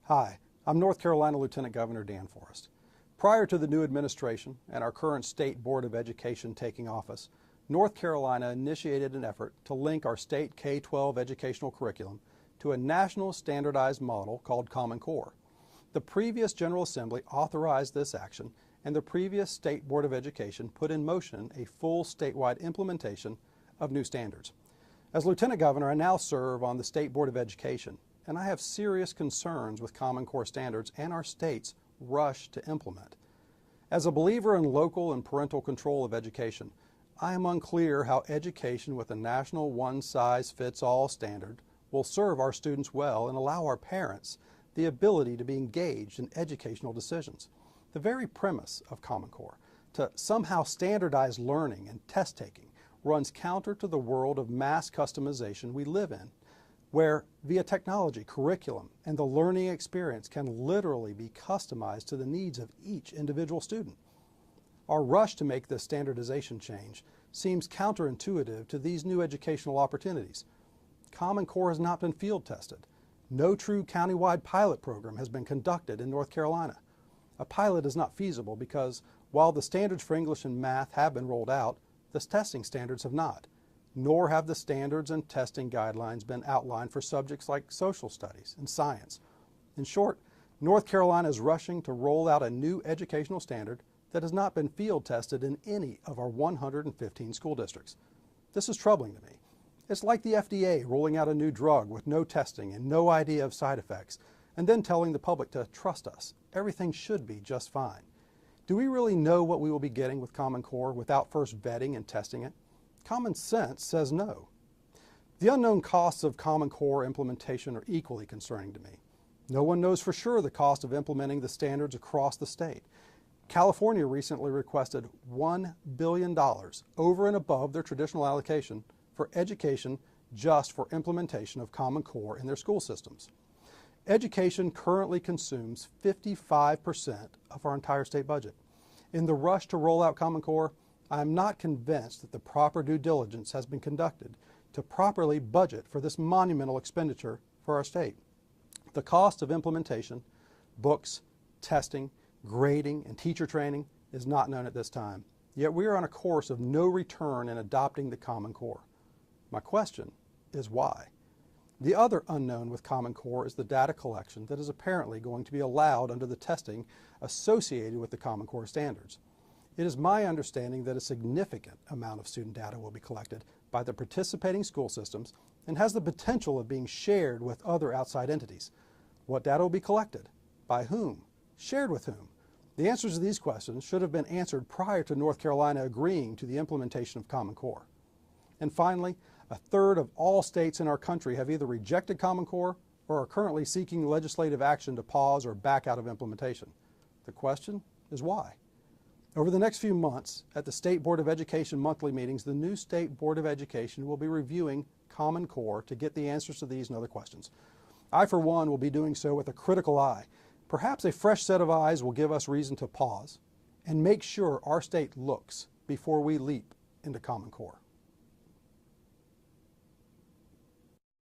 Hi, I'm North Carolina Lieutenant Governor Dan Forest. Prior to the new administration and our current State Board of Education taking office, North Carolina initiated an effort to link our state K-12 educational curriculum to a national standardized model called Common Core. The previous General Assembly authorized this action, and the previous State Board of Education put in motion a full statewide implementation of new standards. As Lieutenant Governor, I now serve on the State Board of Education, and I have serious concerns with Common Core standards and our state's rush to implement. As a believer in local and parental control of education, I am unclear how education with a national one-size-fits-all standard will serve our students well and allow our parents the ability to be engaged in educational decisions. The very premise of Common Core, to somehow standardize learning and test-taking, runs counter to the world of mass customization we live in, where via technology, curriculum, and the learning experience can literally be customized to the needs of each individual student. Our rush to make this standardization change seems counterintuitive to these new educational opportunities. Common Core has not been field tested. No true countywide pilot program has been conducted in North Carolina. A pilot is not feasible because while the standards for English and math have been rolled out, the testing standards have not. Nor have the standards and testing guidelines been outlined for subjects like social studies and science. In short, North Carolina is rushing to roll out a new educational standard that has not been field tested in any of our 115 school districts. This is troubling to me. It's like the FDA rolling out a new drug with no testing and no idea of side effects, and then telling the public to trust us. Everything should be just fine. Do we really know what we will be getting with Common Core without first vetting and testing it? Common sense says no. The unknown costs of Common Core implementation are equally concerning to me. No one knows for sure the cost of implementing the standards across the state. California recently requested $1 billion over and above their traditional allocation for education just for implementation of Common Core in their school systems. Education currently consumes 55% of our entire state budget. In the rush to roll out Common Core, I am not convinced that the proper due diligence has been conducted to properly budget for this monumental expenditure for our state. The cost of implementation, books, testing, grading, and teacher training is not known at this time. Yet we are on a course of no return in adopting the Common Core. My question is why? The other unknown with Common Core is the data collection that is apparently going to be allowed under the testing associated with the Common Core standards. It is my understanding that a significant amount of student data will be collected by the participating school systems and has the potential of being shared with other outside entities. What data will be collected? By whom? Shared with whom? The answers to these questions should have been answered prior to North Carolina agreeing to the implementation of Common Core. And finally, a third of all states in our country have either rejected Common Core or are currently seeking legislative action to pause or back out of implementation. The question is why? Over the next few months, at the State Board of Education monthly meetings, the new State Board of Education will be reviewing Common Core to get the answers to these and other questions. I, for one, will be doing so with a critical eye. Perhaps a fresh set of eyes will give us reason to pause and make sure our state looks before we leap into Common Core.